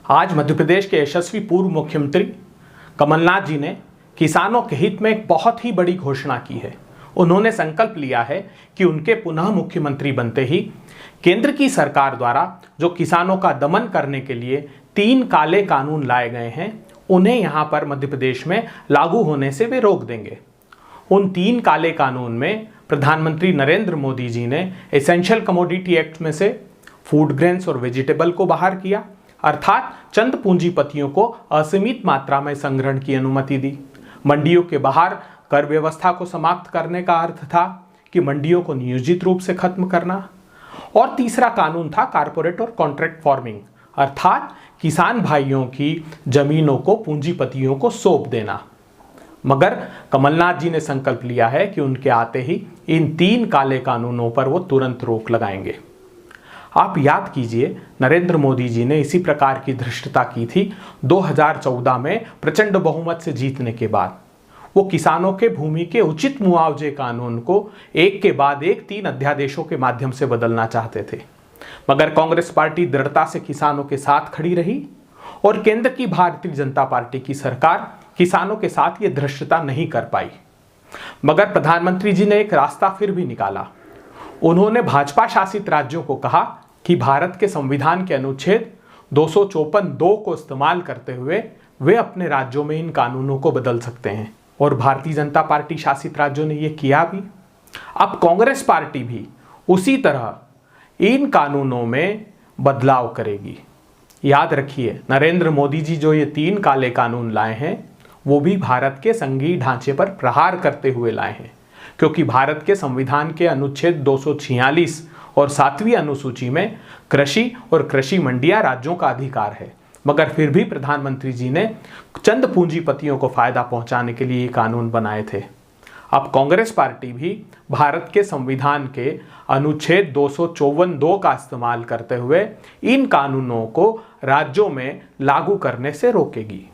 आज मध्य प्रदेश के यशस्वी पूर्व मुख्यमंत्री कमलनाथ जी ने किसानों के हित में एक बहुत ही बड़ी घोषणा की है। उन्होंने संकल्प लिया है कि उनके पुनः मुख्यमंत्री बनते ही केंद्र की सरकार द्वारा जो किसानों का दमन करने के लिए 3 काले कानून लाए गए हैं, उन्हें यहां पर मध्य प्रदेश में लागू होने से वे रोक देंगे। उन 3 काले कानून में प्रधानमंत्री नरेंद्र मोदी जी ने एसेंशियल कमोडिटी एक्ट में से फूड ग्रेन्स और वेजिटेबल को बाहर किया, अर्थात चंद पूंजीपतियों को असीमित मात्रा में संग्रहण की अनुमति दी। मंडियों के बाहर कर व्यवस्था को समाप्त करने का अर्थ था कि मंडियों को नियोजित रूप से खत्म करना। और तीसरा कानून था कारपोरेट और कॉन्ट्रैक्ट फार्मिंग, अर्थात किसान भाइयों की जमीनों को पूंजीपतियों को सौंप देना। मगर कमलनाथ जी ने संकल्प लिया है कि उनके आते ही इन 3 काले कानूनों पर वो तुरंत रोक लगाएंगे। आप याद कीजिए, नरेंद्र मोदी जी ने इसी प्रकार की धृष्टता की थी 2014 में प्रचंड बहुमत से जीतने के बाद। वो किसानों के भूमि के उचित मुआवजे कानून को एक के बाद एक 3 अध्यादेशों के माध्यम से बदलना चाहते थे, मगर कांग्रेस पार्टी दृढ़ता से किसानों के साथ खड़ी रही और केंद्र की भारतीय जनता पार्टी की सरकार किसानों के साथ ये धृष्टता नहीं कर पाई। मगर प्रधानमंत्री जी ने एक रास्ता फिर भी निकाला। उन्होंने भाजपा शासित राज्यों को कहा कि भारत के संविधान के अनुच्छेद 254(2) को इस्तेमाल करते हुए वे अपने राज्यों में इन कानूनों को बदल सकते हैं, और भारतीय जनता पार्टी शासित राज्यों ने यह किया भी। अब कांग्रेस पार्टी भी उसी तरह इन कानूनों में बदलाव करेगी। याद रखिए, नरेंद्र मोदी जी जो ये 3 काले कानून लाए हैं, वो भी भारत के संघीय ढांचे पर प्रहार करते हुए लाए हैं, क्योंकि भारत के संविधान के अनुच्छेद 246 और 7वीं अनुसूची में कृषि और कृषि मंडियां राज्यों का अधिकार है। मगर फिर भी प्रधानमंत्री जी ने चंद पूंजीपतियों को फायदा पहुंचाने के लिए ये कानून बनाए थे। अब कांग्रेस पार्टी भी भारत के संविधान के अनुच्छेद 254(2) का इस्तेमाल करते हुए इन कानूनों को राज्यों में लागू करने से रोकेगी।